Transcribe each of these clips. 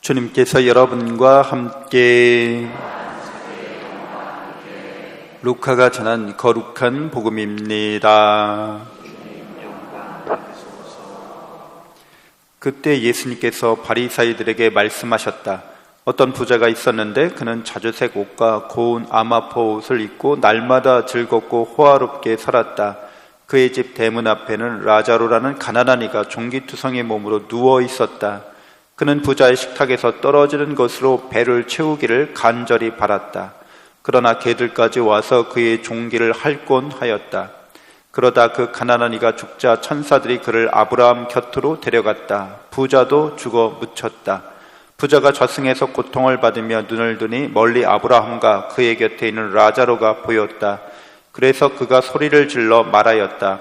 주님께서 여러분과 함께 루카가 전한 거룩한 복음입니다. 그때 예수님께서 바리사이들에게 말씀하셨다. 어떤 부자가 있었는데 그는 자주색 옷과 고운 아마포 옷을 입고 날마다 즐겁고 호화롭게 살았다. 그의 집 대문 앞에는 라자로라는 가난한 이가 종기투성의 몸으로 누워 있었다. 그는 부자의 식탁에서 떨어지는 것으로 배를 채우기를 간절히 바랐다. 그러나 개들까지 와서 그의 종기를 핥곤 하였다. 그러다 그 가난한 이가 죽자 천사들이 그를 아브라함 곁으로 데려갔다. 부자도 죽어 묻혔다. 부자가 저승에서 고통을 받으며 눈을 뜨니 멀리 아브라함과 그의 곁에 있는 라자로가 보였다. 그래서 그가 소리를 질러 말하였다.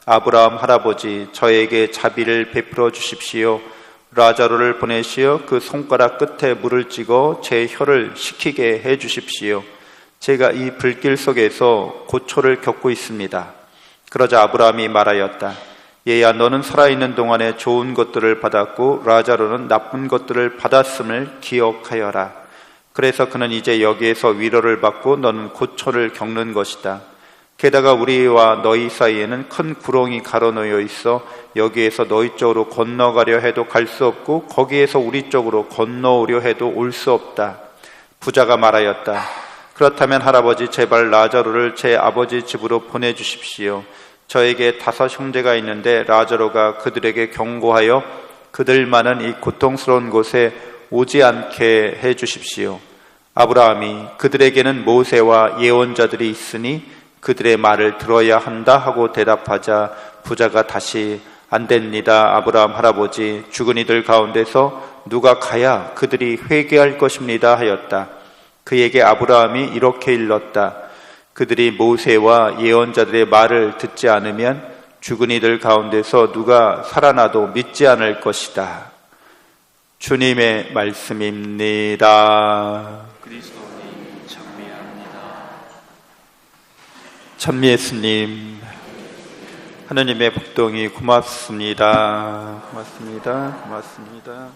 아브라함 할아버지, 저에게 자비를 베풀어 주십시오. 라자로를 보내시어 그 손가락 끝에 물을 찍어 제 혀를 식히게 해 주십시오. 제가 이 불길 속에서 고초를 겪고 있습니다. 그러자 아브라함이 말하였다. 얘야, 너는 살아있는 동안에 좋은 것들을 받았고 라자로는 나쁜 것들을 받았음을 기억하여라. 그래서 그는 이제 여기에서 위로를 받고 너는 고초를 겪는 것이다. 게다가 우리와 너희 사이에는 큰 구렁이 가로놓여 있어 여기에서 너희 쪽으로 건너가려 해도 갈 수 없고 거기에서 우리 쪽으로 건너오려 해도 올 수 없다. 부자가 말하였다. 그렇다면 할아버지, 제발 라자로를 제 아버지 집으로 보내주십시오. 저에게 5 형제가 있는데 라자로가 그들에게 경고하여 그들만은 이 고통스러운 곳에 오지 않게 해 주십시오. 아브라함이 그들에게는 모세와 예언자들이 있으니 그들의 말을 들어야 한다 하고 대답하자 부자가 다시 안 됩니다. 아브라함 할아버지, 죽은 이들 가운데서 누가 가야 그들이 회개할 것입니다 하였다. 그에게 아브라함이 이렇게 일렀다. 그들이 모세와 예언자들의 말을 듣지 않으면 죽은 이들 가운데서 누가 살아나도 믿지 않을 것이다. 주님의 말씀입니다. 그리스도님 찬미합니다. 찬미 예수님, 하느님의 복동이 고맙습니다. 고맙습니다. 고맙습니다.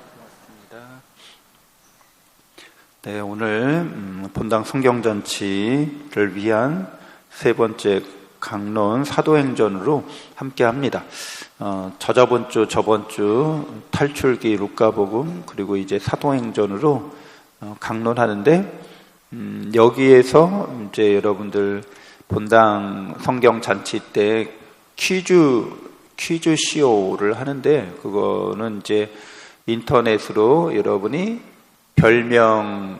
네, 오늘 본당 성경잔치를 위한 3번째 강론 사도행전으로 함께합니다. 저번 주 탈출기 루카복음 그리고 이제 사도행전으로 강론하는데 여기에서 이제 여러분들 본당 성경잔치 때 퀴즈 시오를 하는데 그거는 이제 인터넷으로 여러분이 별명,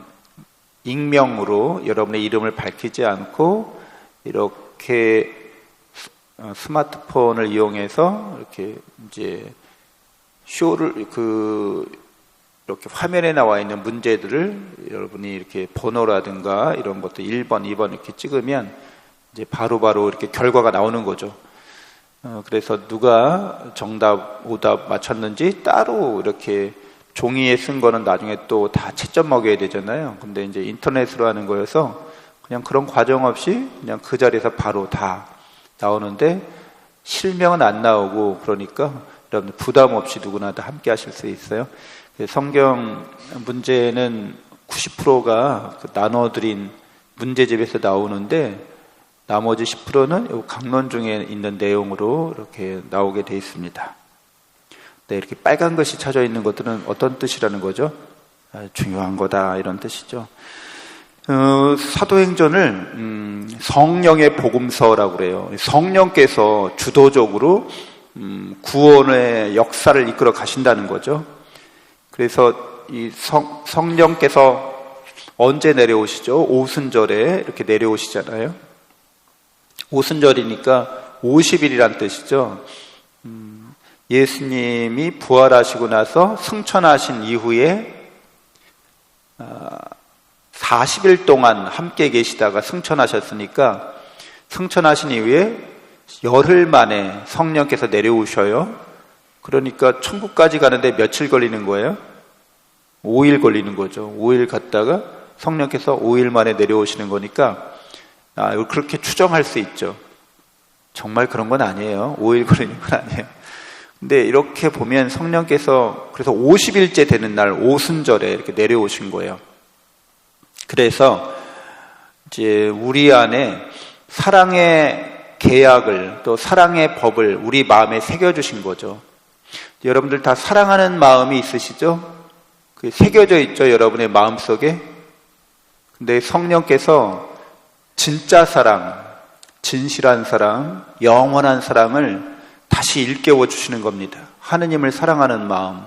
익명으로 여러분의 이름을 밝히지 않고 이렇게 스마트폰을 이용해서 이렇게 이제 쇼를 이렇게 화면에 나와 있는 문제들을 여러분이 이렇게 번호라든가 이런 것도 1번, 2번 이렇게 찍으면 이제 바로바로 이렇게 결과가 나오는 거죠. 그래서 누가 정답, 오답 맞췄는지 따로 이렇게 종이에 쓴 거는 나중에 또 다 채점 먹여야 되잖아요. 근데 이제 인터넷으로 하는 거여서 그냥 그런 과정 없이 그냥 그 자리에서 바로 다 나오는데 실명은 안 나오고 그러니까 여러분들 부담 없이 누구나 다 함께 하실 수 있어요. 성경 문제는 90%가 나눠드린 문제집에서 나오는데 나머지 10%는 강론 중에 있는 내용으로 이렇게 나오게 돼 있습니다. 네, 이렇게 빨간 것이 찾아 있는 것들은 어떤 뜻이라는 거죠? 중요한 거다 이런 뜻이죠. 사도행전을 성령의 복음서라고 그래요. 성령께서 주도적으로 구원의 역사를 이끌어 가신다는 거죠. 그래서 이 성령께서 언제 내려오시죠? 오순절에 이렇게 내려오시잖아요. 오순절이니까 50일이란 뜻이죠. 예수님이 부활하시고 나서 승천하신 이후에 40일 동안 함께 계시다가 승천하셨으니까 승천하신 이후에 열흘 만에 성령께서 내려오셔요. 그러니까 천국까지 가는데 며칠 걸리는 거예요? 5일 걸리는 거죠. 5일 갔다가 성령께서 5일 만에 내려오시는 거니까 그렇게 추정할 수 있죠. 정말 그런 건 아니에요. 5일 걸리는 건 아니에요. 근데 이렇게 보면 성령께서 그래서 50일째 되는 날 오순절에 이렇게 내려오신 거예요. 그래서 이제 우리 안에 사랑의 계약을 또 사랑의 법을 우리 마음에 새겨주신 거죠. 여러분들 다 사랑하는 마음이 있으시죠? 그게 새겨져 있죠, 여러분의 마음속에. 근데 성령께서 진짜 사랑, 진실한 사랑, 영원한 사랑을 다시 일깨워 주시는 겁니다. 하느님을 사랑하는 마음,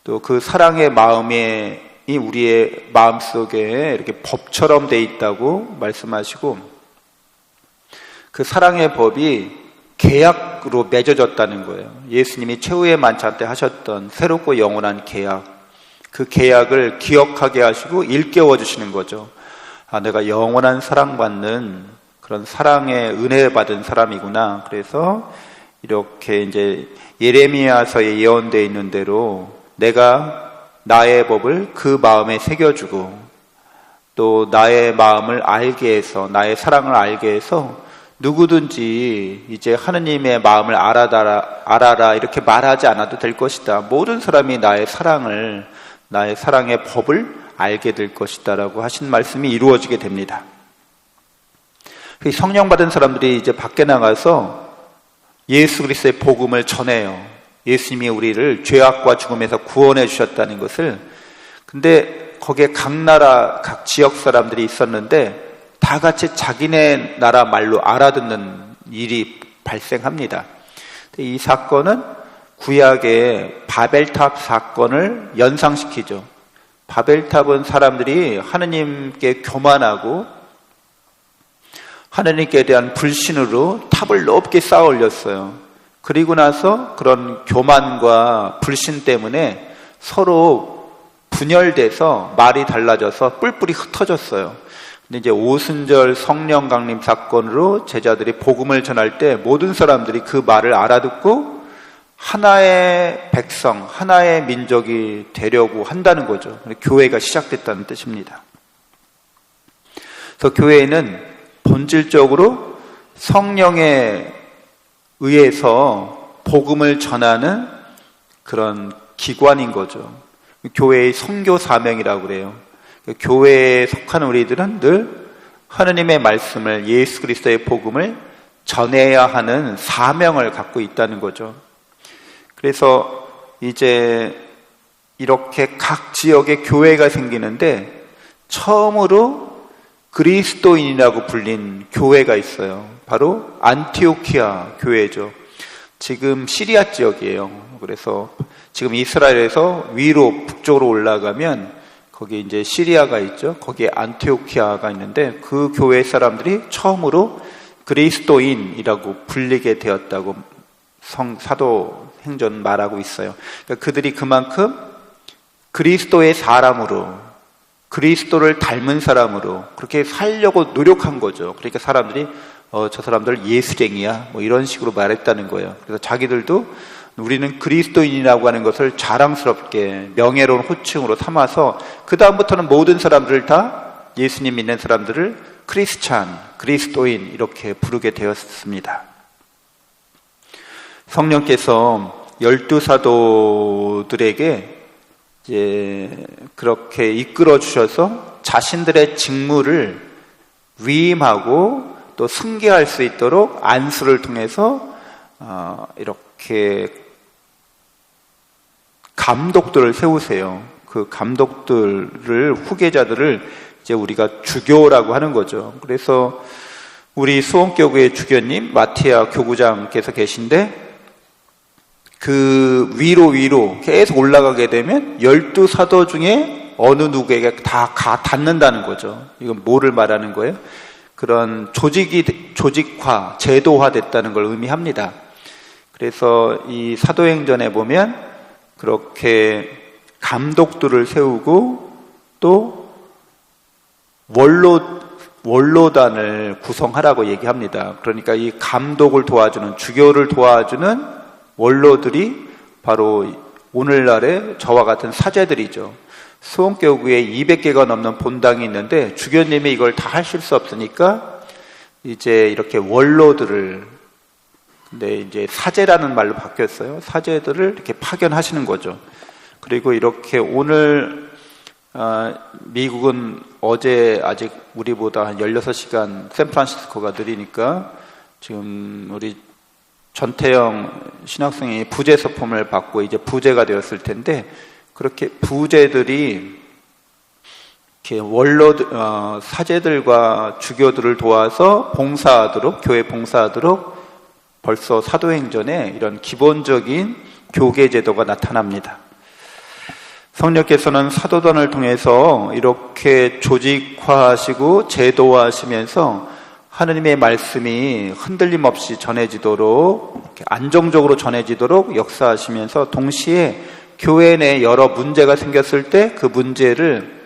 또 그 사랑의 마음이 우리의 마음속에 이렇게 법처럼 돼 있다고 말씀하시고, 그 사랑의 법이 계약으로 맺어졌다는 거예요. 예수님이 최후의 만찬 때 하셨던 새롭고 영원한 계약, 그 계약을 기억하게 하시고 일깨워 주시는 거죠. 아, 내가 영원한 사랑받는 그런 사랑의 은혜 받은 사람이구나. 그래서 이렇게 이제 예레미야서에 예언되어 있는 대로 내가 나의 법을 그 마음에 새겨주고 또 나의 마음을 알게 해서 나의 사랑을 알게 해서 누구든지 이제 하느님의 마음을 알아라 이렇게 말하지 않아도 될 것이다. 모든 사람이 나의 사랑의 법을 알게 될 것이다 라고 하신 말씀이 이루어지게 됩니다. 성령 받은 사람들이 이제 밖에 나가서 예수 그리스도의 복음을 전해요. 예수님이 우리를 죄악과 죽음에서 구원해 주셨다는 것을. 근데 거기에 각 나라, 각 지역 사람들이 있었는데 다 같이 자기네 나라 말로 알아듣는 일이 발생합니다. 이 사건은 구약의 바벨탑 사건을 연상시키죠. 바벨탑은 사람들이 하느님께 교만하고 하느님께 대한 불신으로 탑을 높게 쌓아 올렸어요. 그리고 나서 그런 교만과 불신 때문에 서로 분열돼서 말이 달라져서 뿔뿔이 흩어졌어요. 근데 이제 오순절 성령 강림 사건으로 제자들이 복음을 전할 때 모든 사람들이 그 말을 알아듣고 하나의 백성, 하나의 민족이 되려고 한다는 거죠. 교회가 시작됐다는 뜻입니다. 그래서 교회는 본질적으로 성령에 의해서 복음을 전하는 그런 기관인 거죠. 교회의 선교 사명이라고 그래요. 교회에 속한 우리들은 늘 하느님의 말씀을, 예수 그리스도의 복음을 전해야 하는 사명을 갖고 있다는 거죠. 그래서 이제 이렇게 각 지역에 교회가 생기는데 처음으로 그리스도인이라고 불린 교회가 있어요. 바로 안티오키아 교회죠. 지금 시리아 지역이에요. 그래서 지금 이스라엘에서 위로 북쪽으로 올라가면 거기 이제 시리아가 있죠. 거기에 안티오키아가 있는데 그 교회 사람들이 처음으로 그리스도인이라고 불리게 되었다고 사도행전 말하고 있어요. 그러니까 그들이 그만큼 그리스도의 사람으로, 그리스도를 닮은 사람으로 그렇게 살려고 노력한 거죠. 그러니까 사람들이 저 사람들 예수쟁이야 뭐 이런 식으로 말했다는 거예요. 그래서 자기들도 우리는 그리스도인이라고 하는 것을 자랑스럽게 명예로운 호칭으로 삼아서 그 다음부터는 모든 사람들을 다 예수님 믿는 사람들을 크리스찬, 그리스도인 이렇게 부르게 되었습니다. 성령께서 12사도들에게 이제 그렇게 이끌어 주셔서 자신들의 직무를 위임하고 또 승계할 수 있도록 안수를 통해서 이렇게 감독들을 세우세요. 그 감독들을, 후계자들을 이제 우리가 주교라고 하는 거죠. 그래서 우리 수원교구의 주교님 마티아 교구장께서 계신데 그 위로 계속 올라가게 되면 12사도 중에 어느 누구에게 다 닿는다는 거죠. 이건 뭐를 말하는 거예요? 그런 조직화, 제도화 됐다는 걸 의미합니다. 그래서 이 사도행전에 보면 그렇게 감독들을 세우고 또 원로단을 구성하라고 얘기합니다. 그러니까 이 감독을 도와주는, 주교를 도와주는 원로들이 바로 오늘날의 저와 같은 사제들이죠. 수원교구에 200개가 넘는 본당이 있는데 주교님이 이걸 다 하실 수 없으니까 이제 이렇게 원로들을 근데 이제 사제라는 말로 바뀌었어요. 사제들을 이렇게 파견하시는 거죠. 그리고 이렇게 오늘 미국은 어제 아직 우리보다 한 16시간 샌프란시스코가 느리니까 지금 우리 전태영 신학생이 부재 서품을 받고 이제 부재가 되었을 텐데, 그렇게 부재들이 이렇게 사제들과 주교들을 도와서 봉사하도록, 교회 봉사하도록 벌써 사도행전에 이런 기본적인 교계 제도가 나타납니다. 성령께서는 사도단을 통해서 이렇게 조직화하시고 제도화하시면서 하느님의 말씀이 흔들림 없이 전해지도록, 이렇게 안정적으로 전해지도록 역사하시면서 동시에 교회 내 여러 문제가 생겼을 때 그 문제를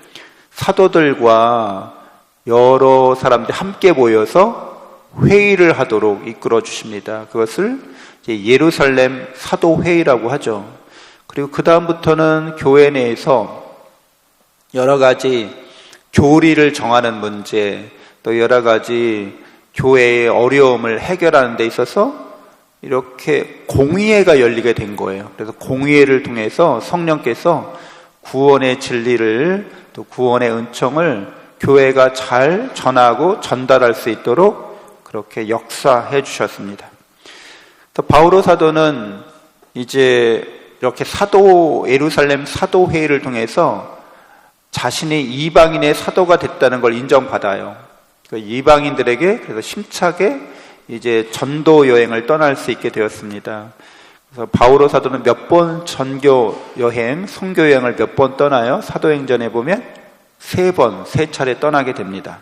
사도들과 여러 사람들이 함께 모여서 회의를 하도록 이끌어 주십니다. 그것을 이제 예루살렘 사도회의라고 하죠. 그리고 그 다음부터는 교회 내에서 여러 가지 교리를 정하는 문제, 또 여러 가지 교회의 어려움을 해결하는 데 있어서 이렇게 공의회가 열리게 된 거예요. 그래서 공의회를 통해서 성령께서 구원의 진리를, 또 구원의 은총을 교회가 잘 전하고 전달할 수 있도록 그렇게 역사해 주셨습니다. 또 바오로 사도는 이제 이렇게 예루살렘 사도회의를 통해서 자신이 이방인의 사도가 됐다는 걸 인정받아요. 그러니까 이방인들에게 그래서 힘차게 이제 전도 여행을 떠날 수 있게 되었습니다. 그래서 바오로 사도는 몇 번 전교 여행, 선교 여행을 몇 번 떠나요? 사도행전에 보면 3번, 3차례 떠나게 됩니다.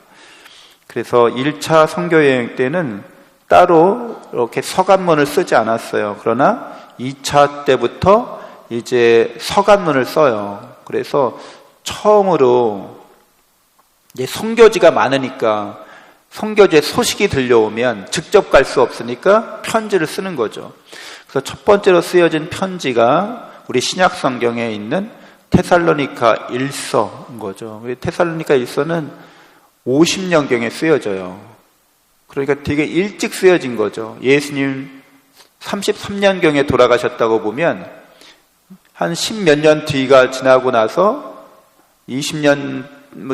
그래서 1차 선교 여행 때는 따로 이렇게 서간문을 쓰지 않았어요. 그러나 2차 때부터 이제 서간문을 써요. 그래서 처음으로 이제 선교지가 많으니까 선교지에 소식이 들려오면 직접 갈 수 없으니까 편지를 쓰는 거죠. 그래서 첫 번째로 쓰여진 편지가 우리 신약 성경에 있는 테살로니가 1서인 거죠. 테살로니가 1서는 50년경에 쓰여져요. 그러니까 되게 일찍 쓰여진 거죠. 예수님 33년경에 돌아가셨다고 보면 한 10몇 년 뒤가 지나고 나서 20년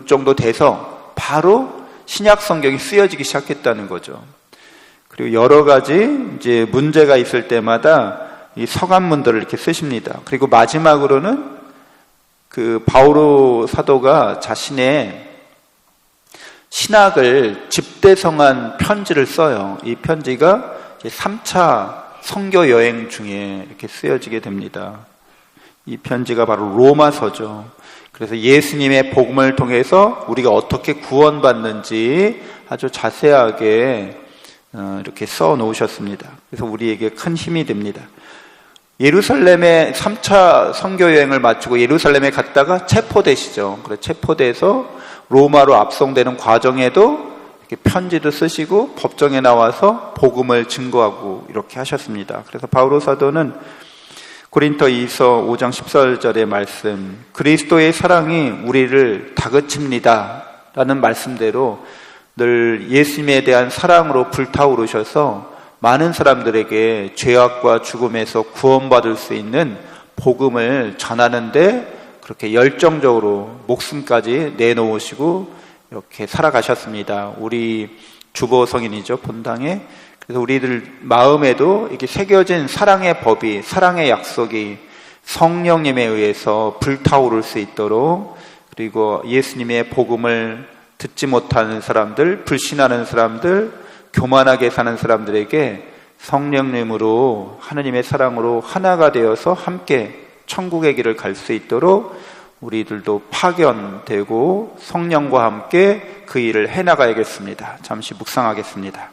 정도 돼서 바로 신약 성경이 쓰여지기 시작했다는 거죠. 그리고 여러 가지 이제 문제가 있을 때마다 이 서간문들을 이렇게 쓰십니다. 그리고 마지막으로는 그 바오로 사도가 자신의 신학을 집대성한 편지를 써요. 이 편지가 3차 선교 여행 중에 이렇게 쓰여지게 됩니다. 이 편지가 바로 로마서죠. 그래서 예수님의 복음을 통해서 우리가 어떻게 구원받는지 아주 자세하게 이렇게 써 놓으셨습니다. 그래서 우리에게 큰 힘이 됩니다. 예루살렘에 3차 선교 여행을 마치고 예루살렘에 갔다가 체포되시죠. 그래서 체포돼서 로마로 압송되는 과정에도 이렇게 편지도 쓰시고 법정에 나와서 복음을 증거하고 이렇게 하셨습니다. 그래서 바오로 사도는 고린토이서 5장 14절의 말씀, 그리스도의 사랑이 우리를 다그칩니다 라는 말씀대로 늘 예수님에 대한 사랑으로 불타오르셔서 많은 사람들에게 죄악과 죽음에서 구원받을 수 있는 복음을 전하는데 그렇게 열정적으로 목숨까지 내놓으시고 이렇게 살아가셨습니다. 우리 주보 성인이죠, 본당에. 그래서 우리들 마음에도 이렇게 새겨진 사랑의 법이, 사랑의 약속이 성령님에 의해서 불타오를 수 있도록, 그리고 예수님의 복음을 듣지 못하는 사람들, 불신하는 사람들, 교만하게 사는 사람들에게 성령님으로, 하느님의 사랑으로 하나가 되어서 함께 천국의 길을 갈 수 있도록 우리들도 파견되고 성령과 함께 그 일을 해나가야겠습니다. 잠시 묵상하겠습니다.